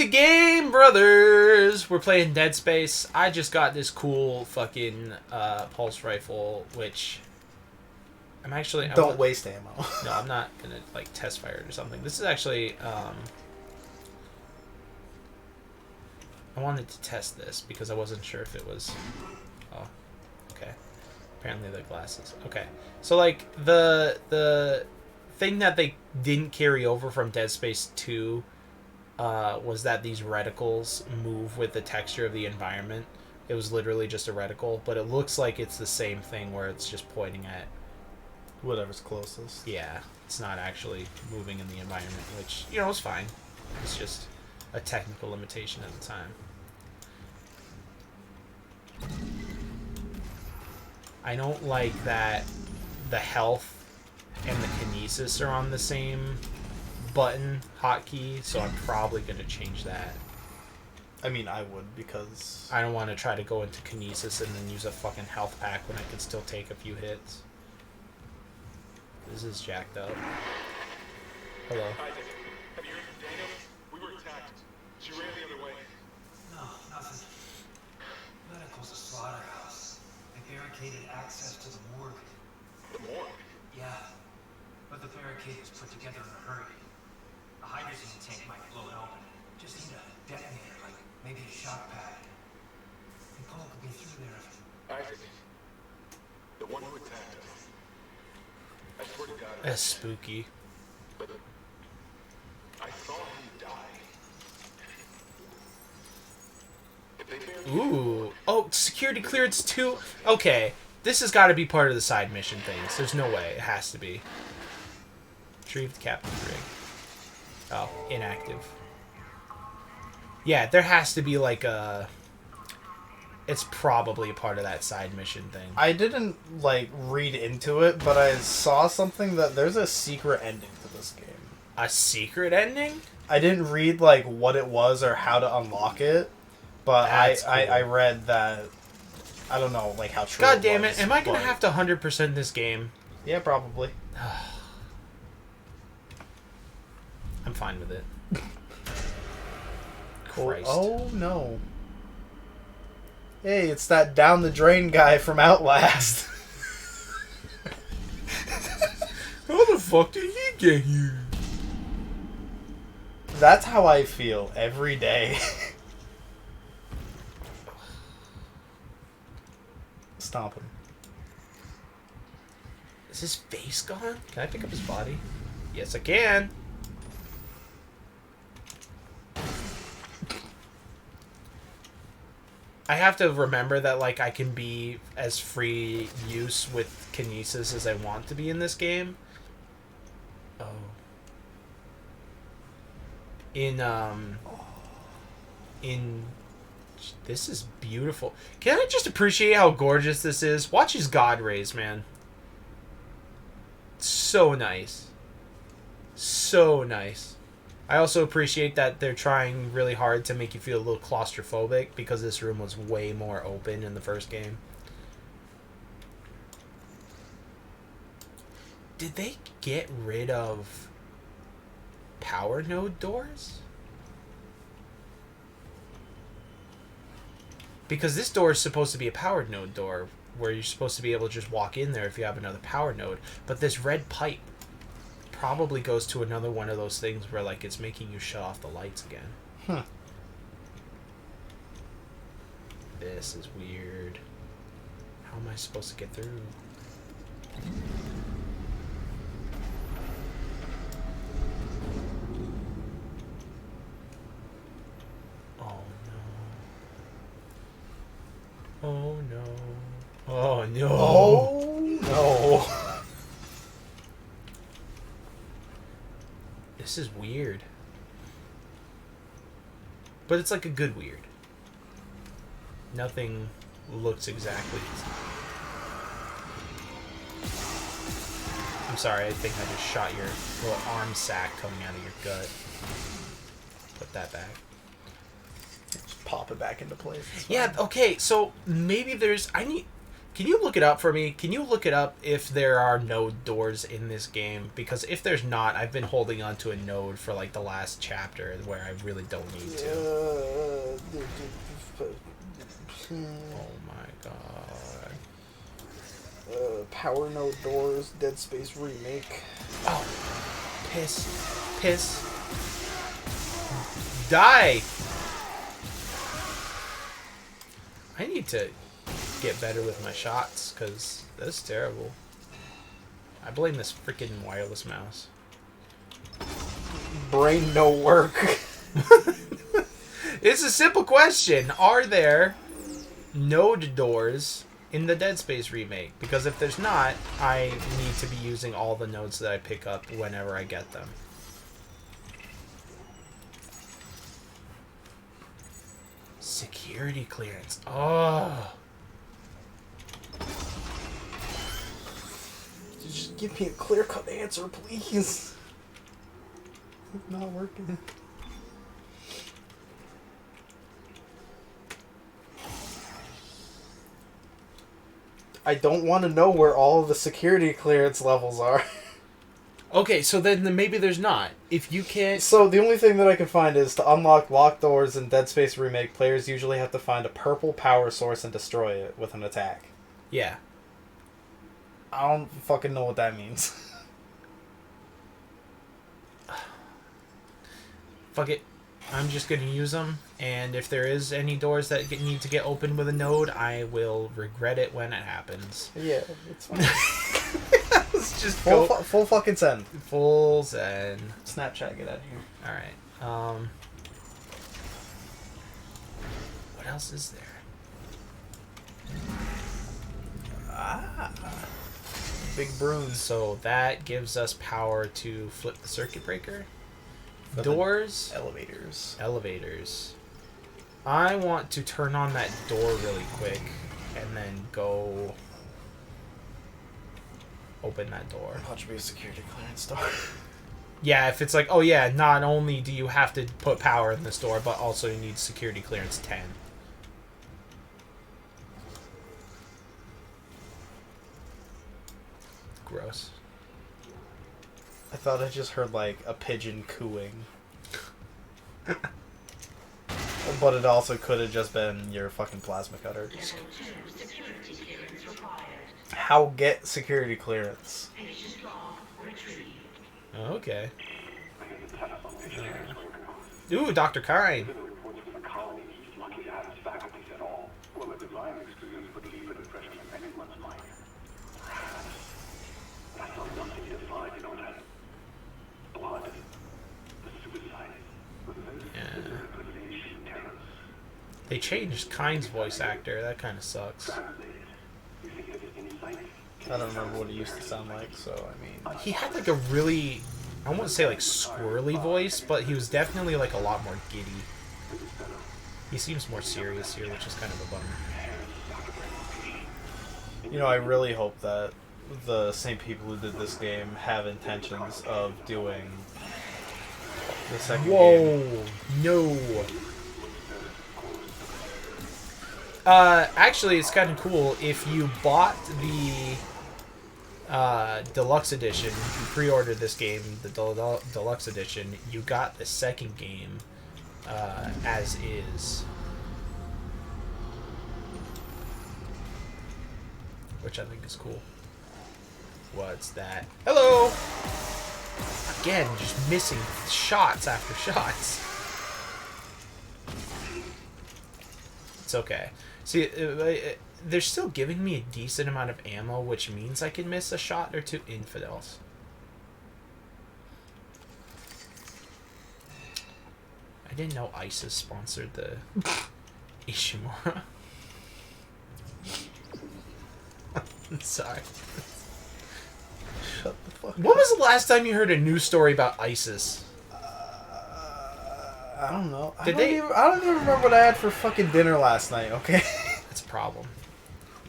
TheGameBrothers! We're playing Dead Space. I just got this cool fucking pulse rifle, which I'm actually... Don't waste ammo. No, I'm not gonna like test fire it or something. This is actually... I wanted to test this because I wasn't sure if it was... Oh, okay. Apparently the glasses. Okay. So, like, the thing that they didn't carry over from Dead Space 2 was that these reticles move with the texture of the environment. It was literally just a reticle, but it looks like it's the same thing where it's just pointing at... Whatever's closest. Yeah, it's not actually moving in the environment, which, you know, is fine. It's just a technical limitation at the time. I don't like that the health and the kinesis are on the same button hotkey, so I'm probably going to change that. I mean, I would, because... I don't want to try to go into kinesis and then use a fucking health pack when I can still take a few hits. This is jacked up. Hello. Isaac, have you heard from Daniel? We were attacked. She ran the other way. No, nothing. Medical's a slaughterhouse. They barricaded access to the morgue. The morgue? Yeah, but the barricade was put together in a hurry. A hydrogen tank might blow it open. Just need a detonator, like maybe a shock pad. And Paul could be through there if... Isaac, the one who attacked us. I swear to God. That's spooky. But I saw him die. If they barricaded... Ooh. Oh, security clearance 2? Okay. This has got to be part of the side mission things. There's no way. It has to be. Retrieve the captain's rig. Oh, inactive. Yeah, there has to be like a... It's probably a part of that side mission thing. I didn't, like, read into it, but I saw something that there's a secret ending to this game. A secret ending? I didn't read, like, what it was or how to unlock it, but That's cool. I read that... I don't know, like, how true God it damn was, it. Am I going to but- have to 100% this game? Yeah, probably. I'm fine with it. Cool. Christ. Oh, no. Hey, it's that down the drain guy from Outlast. How the fuck did he get here? That's how I feel every day. Stomp him. Is his face gone? Can I pick up his body? Yes, I can. I have to remember that, like, I can be as free use with kinesis as I want to be in this game. Oh. In this is beautiful. Can I just appreciate how gorgeous this is? Watch his god rays, man. So nice. So nice. I also appreciate that they're trying really hard to make you feel a little claustrophobic because this room was way more open in the first game. Did they get rid of power node doors? Because this door is supposed to be a powered node door where you're supposed to be able to just walk in there if you have another power node. But this red pipe probably goes to another one of those things where, like, it's making you shut off the lights again. Huh. This is weird. How am I supposed to get through? Oh no. Oh no. Oh no. Oh, no. This is weird. But it's like a good weird. Nothing looks exactly... I'm sorry, I think I just shot your little arm sack coming out of your gut. Put that back. Just pop it back into place. It's Yeah, fine. okay, so maybe there's... Can you look it up for me? Can you look it up if there are node doors in this game? Because if there's not, I've been holding on to a node for like the last chapter where I really don't need to. Oh my god. Power node doors, Dead Space remake. Oh. Piss. Piss. Die! I need to get better with my shots, because that's terrible. I blame this freaking wireless mouse. Brain no work. It's a simple question. Are there node doors in the Dead Space remake? Because if there's not, I need to be using all the nodes that I pick up whenever I get them. Security clearance. Oh. Just give me a clear-cut answer, please. It's not working. I don't want to know where all of the security clearance levels are. Okay, so then maybe there's not. If you can't... So the only thing that I can find is to unlock locked doors in Dead Space Remake, players usually have to find a purple power source and destroy it with an attack. Yeah. I don't fucking know what that means. Fuck it. I'm just going to use them, and if there is any doors that need to get opened with a node, I will regret it when it happens. Yeah, it's fine. Let's just full, go... full fucking send. Full zen. Snapchat, get out of here. Alright. What else is there? Big Bruins. So that gives us power to flip the circuit breaker. For Doors. Elevators. Elevators. I want to turn on that door really quick and then go open that door. Watch me a security clearance door. Yeah, if it's like, oh yeah, not only do you have to put power in this door, but also you need security clearance 10. Gross. I thought I just heard like a pigeon cooing. But it also could have just been your fucking plasma cutter. How get security clearance? Okay. Ooh, Dr. Kine. They changed Kine's voice actor. That kind of sucks. I don't remember what it used to sound like, so I mean... He had like a really, I won't say like squirrely voice, but he was definitely like a lot more giddy. He seems more serious here, which is kind of a bummer. You know, I really hope that the same people who did this game have intentions of doing the second game. Whoa! No! Actually, it's kind of cool. If you bought the deluxe edition, if you pre-ordered this game, the deluxe edition, you got the second game as is. Which I think is cool. What's that? Hello! Again, just missing shots after shots. It's okay. See, they're still giving me a decent amount of ammo, which means I can miss a shot or two. Infidels. I didn't know ISIS sponsored the Ishimura. I'm sorry. Shut the fuck When was the last time you heard a news story about ISIS? I don't know. I Did don't even remember what I had for fucking dinner last night, okay? That's a problem.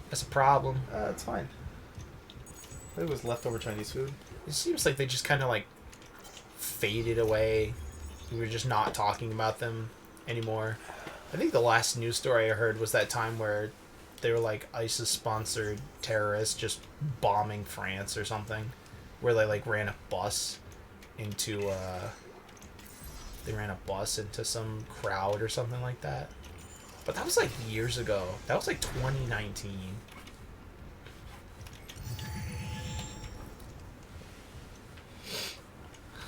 That's a problem. It's fine. It was leftover Chinese food. It seems like they just kind of like faded away. We were just not talking about them anymore. I think the last news story I heard was that time where they were like ISIS-sponsored terrorists just bombing France or something, where they like ran a bus into some crowd or something like that. But that was like years ago. That was like 2019.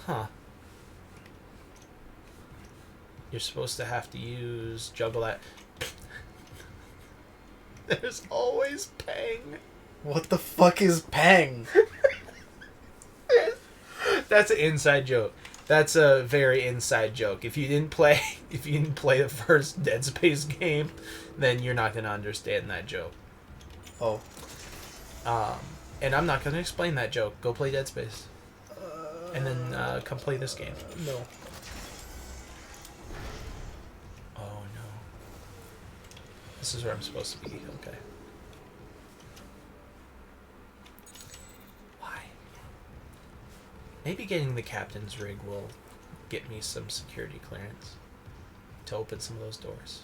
Huh. You're supposed to have to juggle that. There's always Peng. What the fuck is Peng? That's an inside joke. That's a very inside joke. If you didn't play the first Dead Space game, then you're not gonna understand that joke. Oh. And I'm not gonna explain that joke. Go play Dead Space. And then come play this game. No. Oh no. This is where I'm supposed to be. Okay. Why? Maybe getting the captain's rig will get me some security clearance to open some of those doors.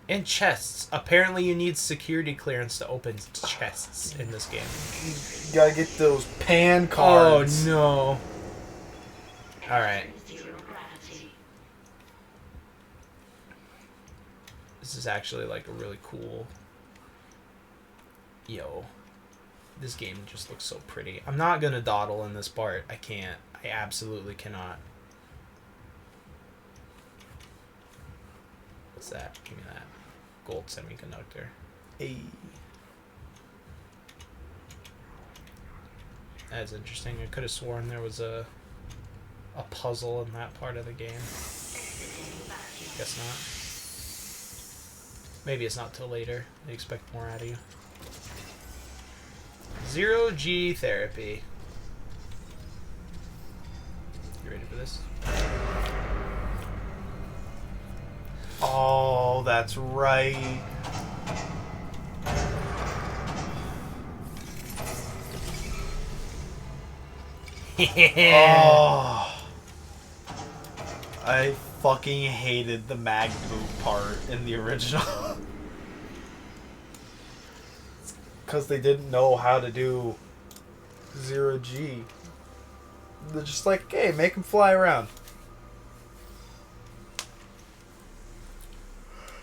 And chests. Apparently you need security clearance to open chests in this game. You gotta get those pan cards. Oh no. Alright. This is actually like a really cool... Yo. This game just looks so pretty. I'm not gonna dawdle in this part. I can't. I absolutely cannot. What's that? Give me that. Gold semiconductor. Hey. That's interesting. I could have sworn there was a puzzle in that part of the game. Guess not. Maybe it's not till later. They expect more out of you. 0G therapy. You ready for this? Oh, that's right. Oh. I fucking hated the mag boot part in the original. Because they didn't know how to do 0G. They're just like, hey, make him fly around.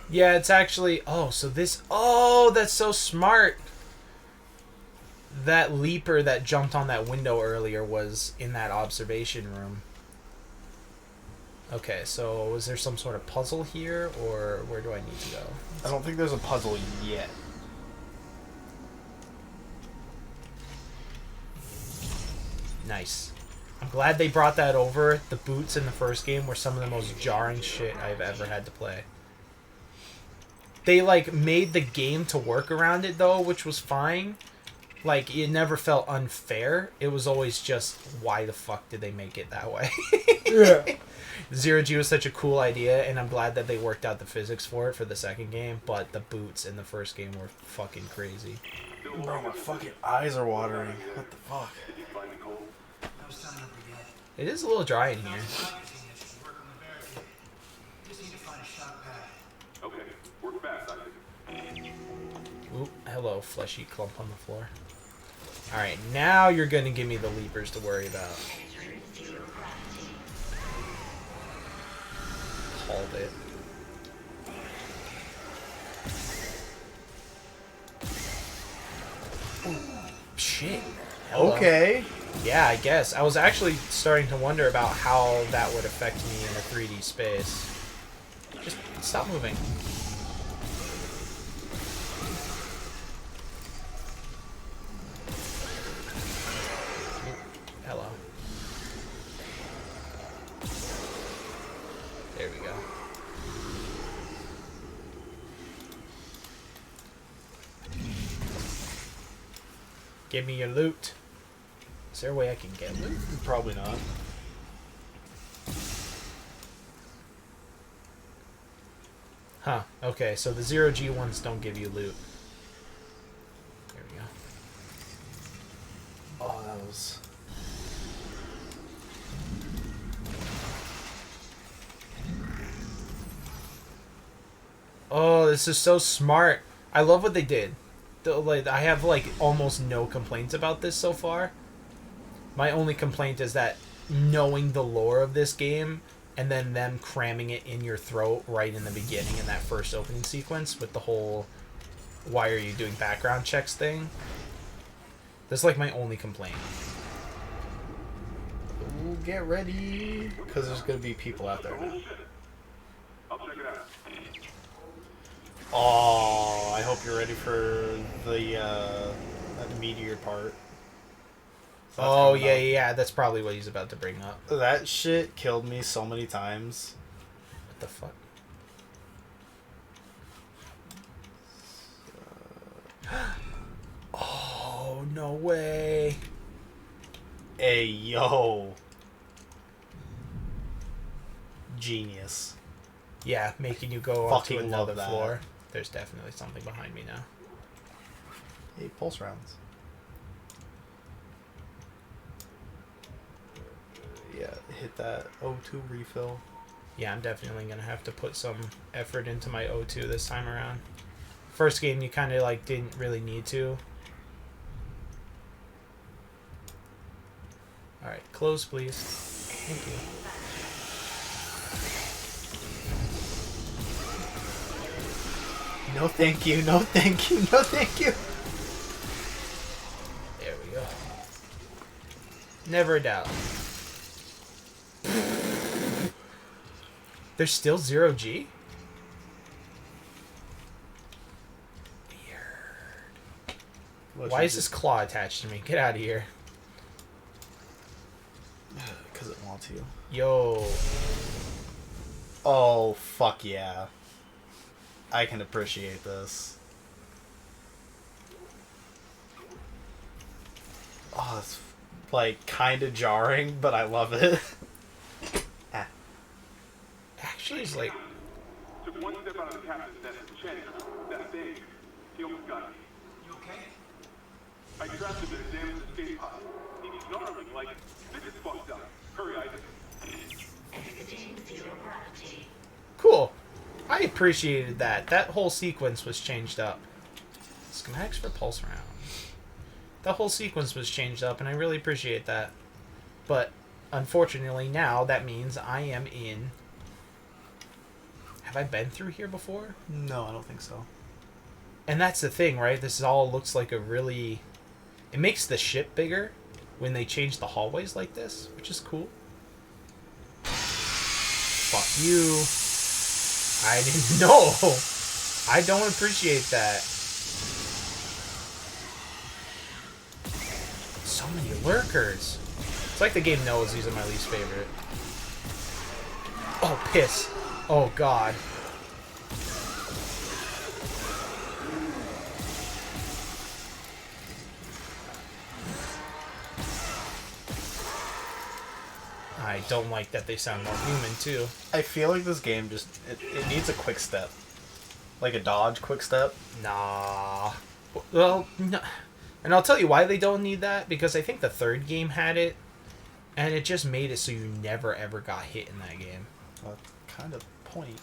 Yeah, it's actually... Oh, so this... Oh, that's so smart. That leaper that jumped on that window earlier was in that observation room. Okay, so was there some sort of puzzle here, or where do I need to go? I don't think there's a puzzle yet. Nice. I'm glad they brought that over. The boots in the first game were some of the most jarring shit I've ever had to play. They, like, made the game to work around it, though, which was fine. Like, it never felt unfair. It was always just, why the fuck did they make it that way? Yeah. 0G was such a cool idea, and I'm glad that they worked out the physics for it for the second game, but the boots in the first game were fucking crazy. Bro, my fucking eyes are watering. What the fuck? It is a little dry in here. Okay, work fast. Oop, hello, fleshy clump on the floor. Alright, now you're gonna give me the leapers to worry about. Called it. Ooh, shit. Hello. Okay. Yeah, I guess. I was actually starting to wonder about how that would affect me in a 3D space. Just stop moving. Hello. There we go. Give me your loot. Is there a way I can get loot? Probably not. Huh. Okay, so the 0G ones don't give you loot. There we go. Oh, that was... Oh, this is so smart. I love what they did. Like, I have like almost no complaints about this so far. My only complaint is that knowing the lore of this game and then them cramming it in your throat right in the beginning in that first opening sequence with the whole why are you doing background checks thing. That's like my only complaint. Ooh, get ready, because there's gonna be people out there now. I'll check it out. Oh, I hope you're ready for the meteor part. That's Oh, coming yeah, up. yeah, that's probably what he's about to bring up. That shit killed me so many times. What the fuck? Oh, no way. Hey, yo. Genius. Yeah, making you go Fucking onto love another that. floor. There's definitely something behind me now. Hey, pulse rounds. Yeah, hit that O2 refill. Yeah, I'm definitely gonna have to put some effort into my O2 this time around. First game, you kind of like didn't really need to. All right, close, please. Thank you. No thank you, no thank you, no thank you. There we go. Never a doubt. There's still 0G? Weird. Why is this claw attached to me? Get out of here. Because it wants you. Yo. Oh, fuck yeah. I can appreciate this. Oh, it's like kind of jarring, but I love it. Ah. Actually, it's like... Took one step out of the captain's desk and changed. That thing. He almost got me. You okay? I trapped him in a damaged escape pod. He's snarling like, this is fucked up. Hurry, Isaac. Cool. I appreciated that. That whole sequence was changed up. Schematics for pulse round. That whole sequence was changed up, and I really appreciate that. But, unfortunately, now that means I am in... Have I been through here before? No, I don't think so. And that's the thing, right? This all looks like a really... It makes the ship bigger when they change the hallways like this, which is cool. Fuck you. I didn't know. I don't appreciate that. So many lurkers. It's like the game knows these are my least favorite. Oh, piss. Oh, God. I don't like that they sound more human, too. I feel like this game just... It needs a quick step. Like a dodge quick step. Nah. Well, no. And I'll tell you why they don't need that. Because I think the third game had it. And it just made it so you never, ever got hit in that game. Kind of point.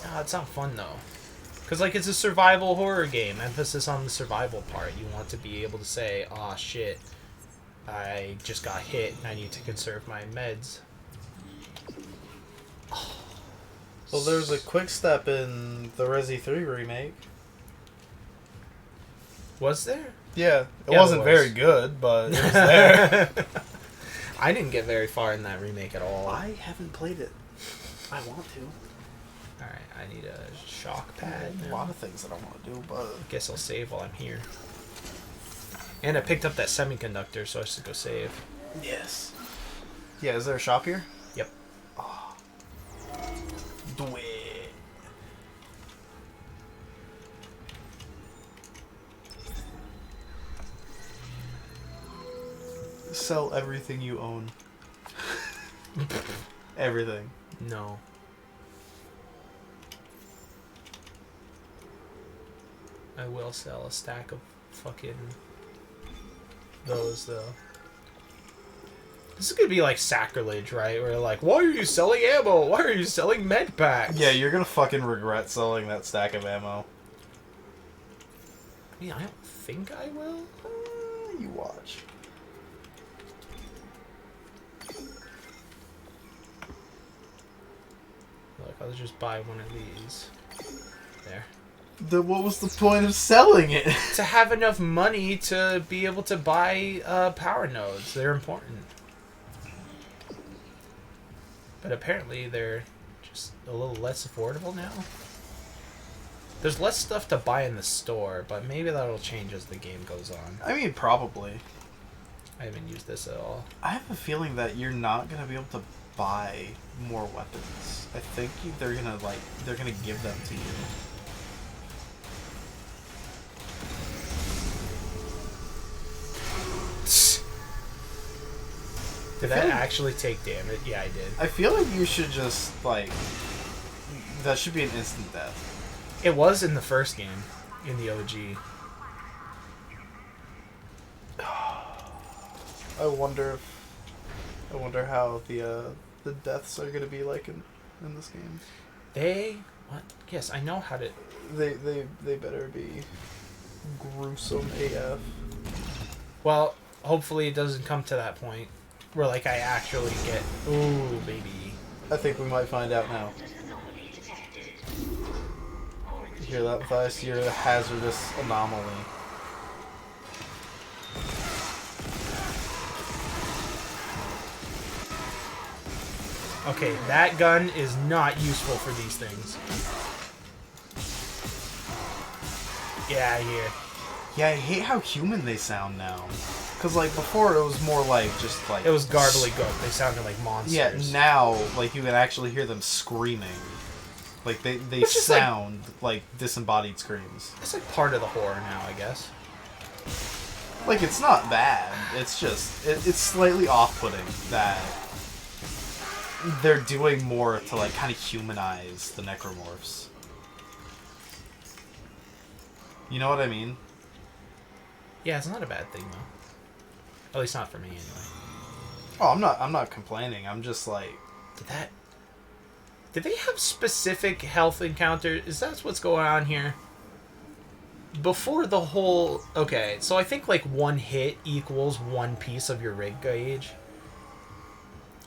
Nah, it's not fun, though. Because, like, it's a survival horror game. Emphasis on the survival part. You want to be able to say, aw, shit. I just got hit and I need to conserve my meds. Well, there's a quick step in the Resi 3 remake. Was there? Yeah, it Yeah, wasn't there was. very good, but it was there. I didn't get very far in that remake at all. I haven't played it. I want to. Alright, I need a shock pad. A lot of things that I want to do, but... Guess I'll save while I'm here. And I picked up that semiconductor, so I should go save. Yes. Yeah, is there a shop here? Yep. Oh. Do it. Sell everything you own. Everything. No. I will sell a stack of fucking those, though. This is gonna be like sacrilege, right? Where like, why are you selling ammo? Why are you selling med packs? Yeah, you're gonna fucking regret selling that stack of ammo. I mean, I don't think I will. You watch. Look, I'll just buy one of these. There. What was the point of selling it? To have enough money to be able to buy power nodes. They're important. But apparently they're just a little less affordable now. There's less stuff to buy in the store, but maybe that'll change as the game goes on. I mean, probably. I haven't used this at all. I have a feeling that you're not gonna be able to buy more weapons. I think they're gonna give them to you. Did that actually take damage? Yeah, I did. I feel like you should just, like... That should be an instant death. It was in the first game, in the OG. I wonder how the deaths are gonna be like in this game. What? Yes, I know how to... They better be gruesome AF. Well, hopefully it doesn't come to that point where, like, I actually get... Ooh, baby. I think we might find out now. You hear that, Matthias? You're a hazardous anomaly. Okay, that gun is not useful for these things. Get out of here. Yeah, I hate how human they sound now. Cause like before it was more like just like... It was garbly goat. They sounded like monsters. Yeah, now like you can actually hear them screaming. Like they sound like disembodied screams. It's like part of the horror now, I guess. Like it's not bad. It's just it's slightly off-putting that they're doing more to like kind of humanize the necromorphs. You know what I mean? Yeah, it's not a bad thing though. At least not for me anyway. Oh, I'm not complaining. I'm just like, Did they have specific health encounters? Is that what's going on here? Before the whole... Okay, so I think like one hit equals one piece of your rig gauge.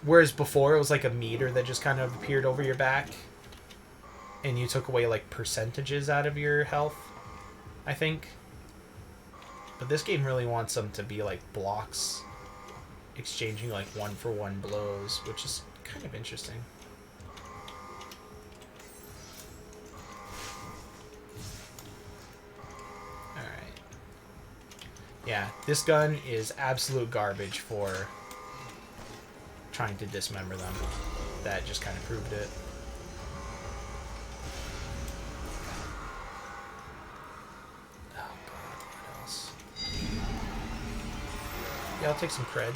Whereas before it was like a meter that just kind of appeared over your back. And you took away like percentages out of your health, I think. But this game really wants them to be like blocks exchanging like one-for-one blows, which is kind of interesting. Alright. Yeah, this gun is absolute garbage for trying to dismember them. That just kind of proved it. Oh god, what else? Yeah, I'll take some cred.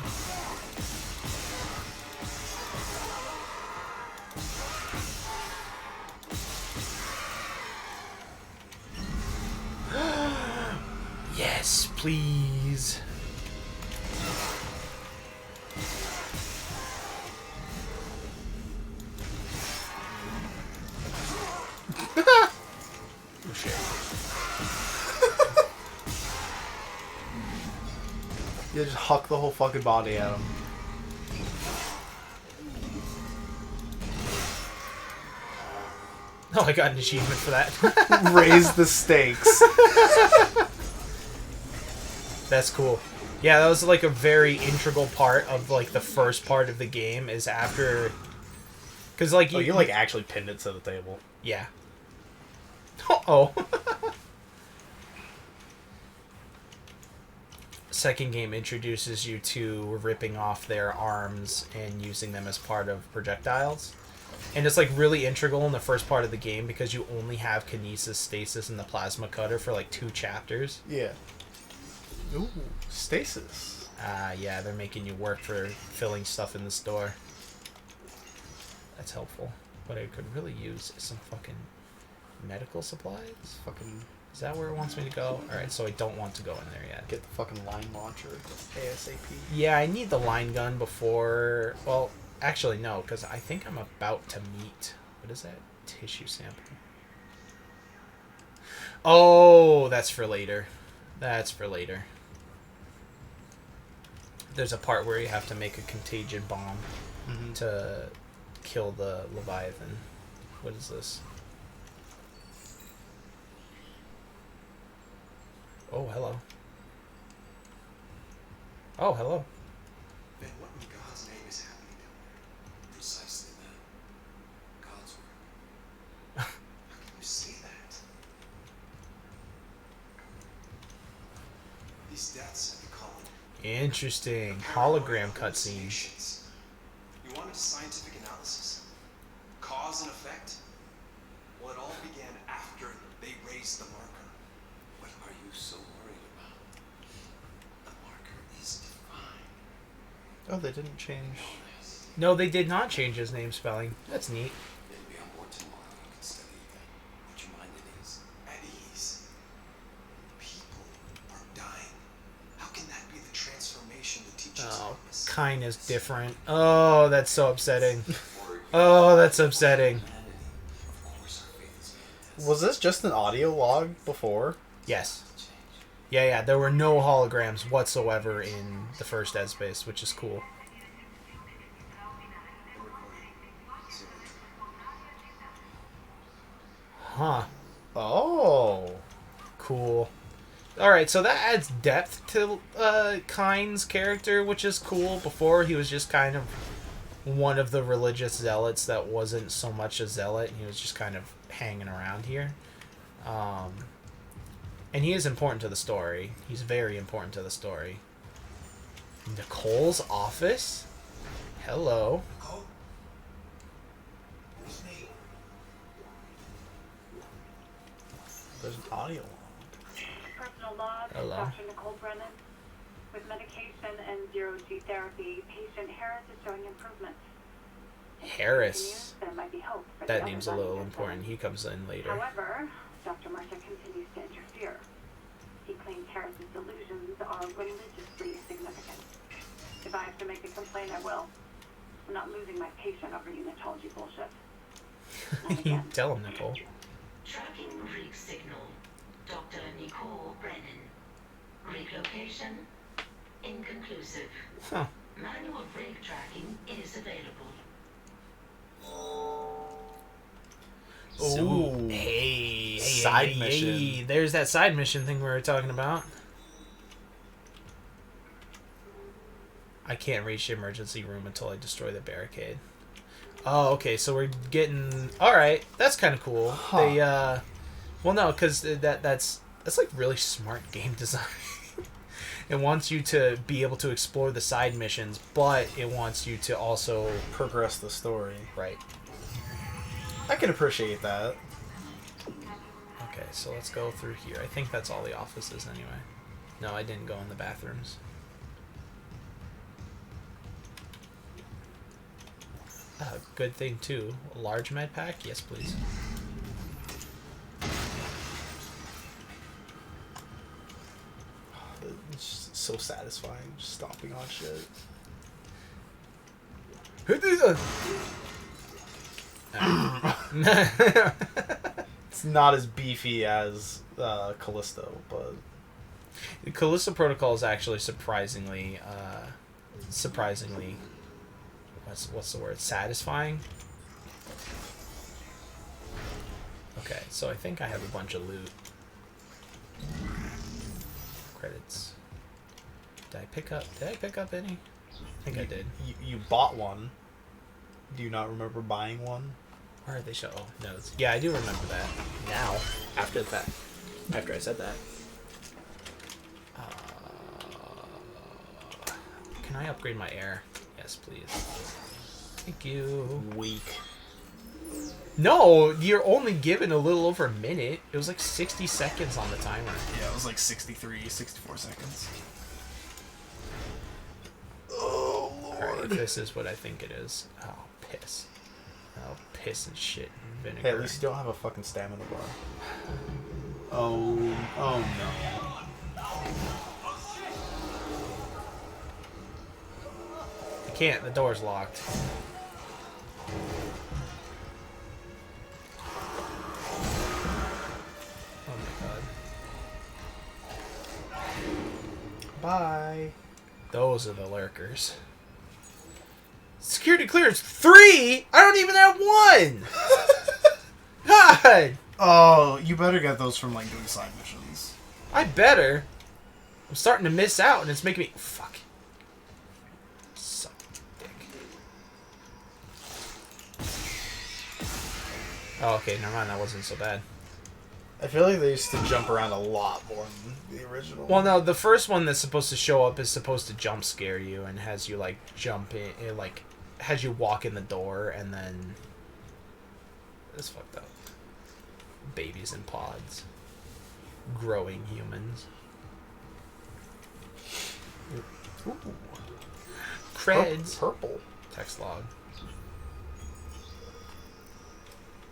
Yes, please. Oh shit. you just huck the whole fucking body at him. Oh, I got an achievement for that. Raise the stakes. That's cool. Yeah, that was like a very integral part of like the first part of the game is after... Because like... You like actually pinned it to the table. Yeah. Uh-oh. Second game introduces you to ripping off their arms and using them as part of projectiles. And it's like really integral in the first part of the game because you only have kinesis, stasis, and the plasma cutter for like 2 chapters. Yeah. Ooh, stasis. Yeah, they're making you work for filling stuff in the store. That's helpful. What I could really use is some fucking medical supplies. Fucking Is that where it wants me to go? Alright, so I don't want to go in there yet. Get the fucking line launcher ASAP. Yeah, I need the line gun before... Well, actually, no, because I think I'm about to meet... What is that? Tissue sample. Oh, that's for later. That's for later. There's a part where you have to make a contagion bomb to kill the Leviathan. What is this? Oh, hello. Oh, hello. Then what in God's name is happening down there? Precisely that. God's work. How can you say that? These deaths have become Interesting. Hologram cutscene. hallucinations. You wanted scientific analysis? Cause and effect? Well, it all began after they raised the marker. What are you so worried about? The marker is defined. Oh, they didn't change. No, they did not change his name spelling. That's neat. It'll be on board tomorrow. You can study again. Put your mind at ease. At ease? People are dying. How can that be the transformation the teachers Oh, promise? kind is different. Oh, that's so upsetting. Oh, that's upsetting. Of course our faith is fantastic. Was this just an audio log before? Yes. Yeah, there were no holograms whatsoever in the first Dead Space, which is cool. Huh. Oh. Cool. Alright, so that adds depth to Kyne's character, which is cool. Before, he was just kind of one of the religious zealots that wasn't so much a zealot. He was just kind of hanging around here. And he is important to the story. He's very important to the story. Nicole's office? Hello. Nicole? It's me. There's an audio log. Personal log, Hello. Dr. Nicole Brennan. With medication and zero-G therapy, patient Harris is showing improvement. Harris. There might be hope for That the name's a other little body important. He comes in later. However, Dr. Marcia continues to interfere. He claims Harris's delusions are religiously significant. If I have to make a complaint, I will. I'm not losing my patient over unitology bullshit. Not again. Tell him, Nicole. Tracking rig signal. Dr. Nicole Brennan. Rig location inconclusive. Huh. Manual rig tracking is available. Ooh. Hey, Side mission. There's that side mission thing we were talking about. I can't reach the emergency room until I destroy the barricade. Oh, okay, so we're getting... Alright, that's kind of cool. Huh. They, well, no, because that's like really smart game design. It wants you to be able to explore the side missions, but it wants you to also... Progress the story. Right. I can appreciate that. Okay, so let's go through here. I think that's all the offices anyway. No, I didn't go in the bathrooms. Good thing too. A large med pack? Yes, please. It's just so satisfying, just stomping on shit. It's not as beefy as Callisto, but The Callisto Protocol is actually surprisingly, what's the word? Satisfying. Okay, so I think I have a bunch of loot. Credits. Did I pick up any? I think I did. You bought one. Do you not remember buying one? Where are they show? Oh, notes. Yeah, I do remember that. Now, after that, after I said that. Can I upgrade my air? Yes, please. Thank you. Weak. No, you're only given a little over a minute. It was like 60 seconds on the timer. Yeah, it was like 63, 64 seconds. Alright, this is what I think it is. Oh, piss. Oh, piss and shit and vinegar. Hey, at least you don't have a fucking stamina bar. Oh no. I can't. The door's locked. Oh my god. Bye. Those are the lurkers. Security clearance 3? I don't even have 1! God! Oh, you better get those from like doing side missions. I better. I'm starting to miss out and it's making me... Fuck. Suck dick. Oh, okay, never mind. That wasn't so bad. I feel like they used to jump around a lot more than the original. Well, no, the first one that's supposed to show up is supposed to jump scare you and has you, like, jump in... It, like, has you walk in the door and then... It's fucked up. Babies in pods. Growing humans. Ooh. Creds. Purple. Text log.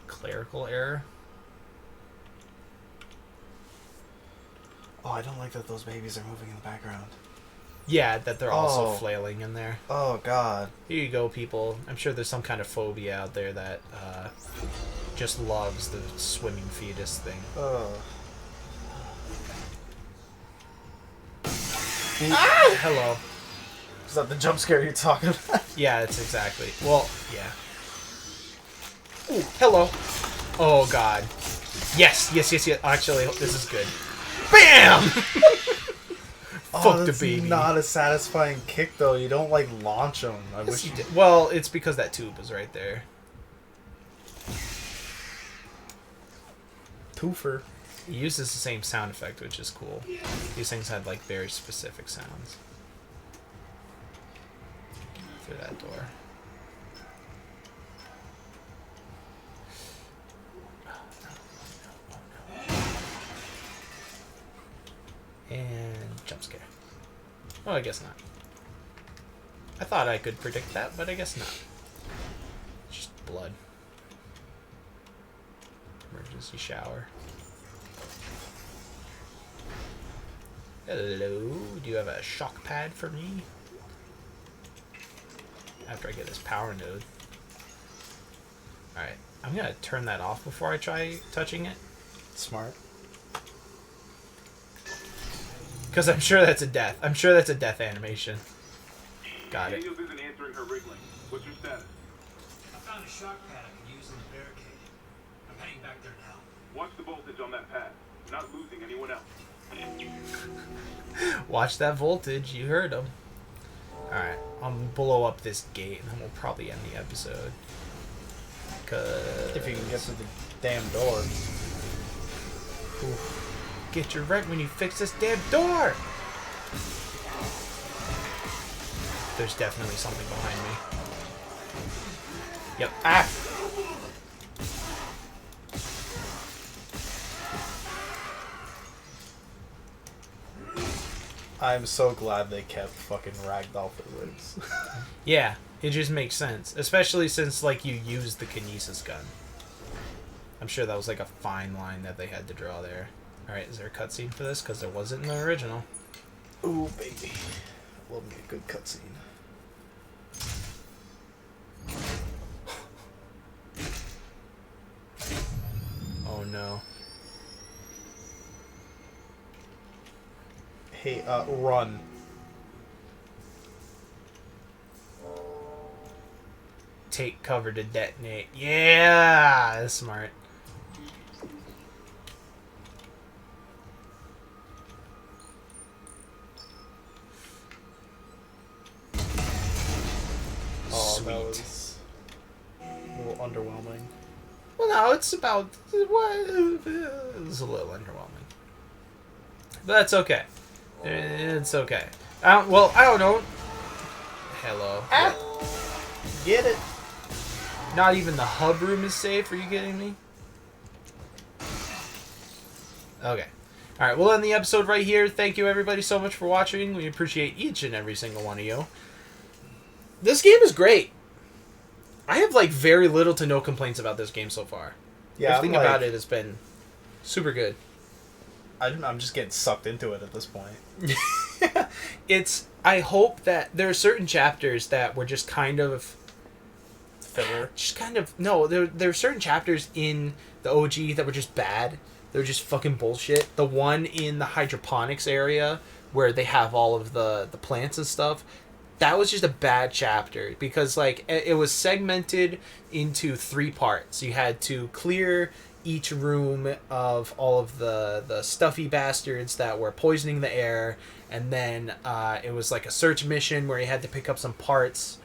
Clerical error. Oh, I don't like that those babies are moving in the background. Yeah, that they're also Oh. flailing in there. Oh god. Here you go, people. I'm sure there's some kind of phobia out there that just loves the swimming fetus thing. Ah! Hello. Is that the jump scare you're talking about? Yeah, it's exactly. Well, yeah. Ooh, hello. Oh, God. Yes. Actually, this is good. BAM! Fuck the that's baby. not a satisfying kick, though. You don't, like, launch them. I wish you did. Well, it's because that tube is right there. Twofer. He uses the same sound effect, which is cool. These things had, like, very specific sounds. Through that door. And jump scare. Oh, I guess not. I thought I could predict that, but I guess not. Just blood. Emergency shower. Hello, do you have a shock pad for me? After I get this power node. Alright, I'm gonna turn that off before I try touching it. Smart. Because I'm sure that's a death. I'm sure that's a death animation. Got it. Daniels isn't answering her rig link. What's your status? I found a shock pad I can use in the barricade. I'm heading back there now. Watch the voltage on that pad. Not losing anyone else. Watch that voltage. You heard him. Alright, I'm gonna blow up this gate and then we'll probably end the episode. Cause... If you can get to the damn door. Oof. Get your rent when you fix this damn door! There's definitely something behind me. Yep. Ah! I'm so glad they kept fucking ragdoll physics. Yeah, it just makes sense. Especially since, like, you used the kinesis gun. I'm sure that was, like, a fine line that they had to draw there. Alright, is there a cutscene for this? Because there wasn't in the original. Ooh, baby. Love me a good cutscene. Oh, no. Hey, run. Take cover to detonate. Yeah! That's smart. Oh, Sweet. that was a little underwhelming. Well, no, it's about... What? It was a little underwhelming. But that's okay. It's okay. I don't know. Hello. Ah! Get it. Not even the hub room is safe. Are you kidding me? Okay. Alright, we'll end the episode right here. Thank you everybody so much for watching. We appreciate each and every single one of you. This game is great. I have, like, very little to no complaints about this game so far. Yeah, Everything about it has been super good. I'm just getting sucked into it at this point. I hope that there are certain chapters that were just kind of Filler. no. There are certain chapters in the OG that were just bad. They were just fucking bullshit. The one in the hydroponics area where they have all of the plants and stuff, that was just a bad chapter because like it was segmented into 3 parts. You had to clear each room of all of the stuffy bastards that were poisoning the air, and then it was like a search mission where you had to pick up some parts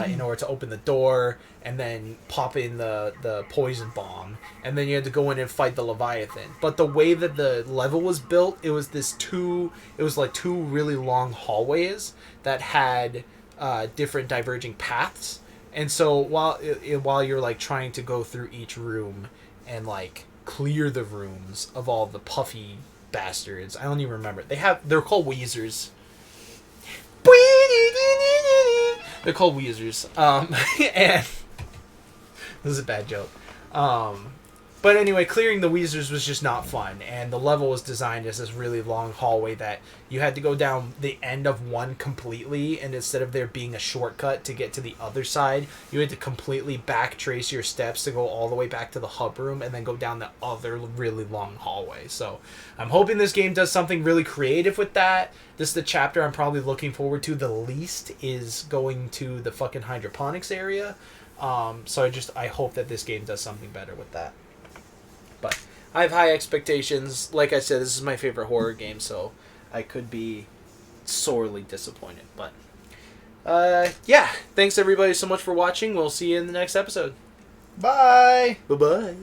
in order to open the door and then pop in the poison bomb, and then you had to go in and fight the Leviathan. But the way that the level was built, it was like 2 really long hallways that had different diverging paths, and so while you're like trying to go through each room and like clear the rooms of all the puffy bastards, I don't even remember. They're called Weezers. They're called Weezers. And this is a bad joke. But anyway, clearing the Weezers was just not fun, and the level was designed as this really long hallway that you had to go down the end of one completely, and instead of there being a shortcut to get to the other side, you had to completely backtrace your steps to go all the way back to the hub room and then go down the other really long hallway. So I'm hoping this game does something really creative with that. This is the chapter I'm probably looking forward to the least, is going to the fucking hydroponics area. So I hope that this game does something better with that. But I have high expectations. Like I said, this is my favorite horror game, so I could be sorely disappointed. But yeah, thanks everybody so much for watching. We'll see you in the next episode. Bye. Bye-bye.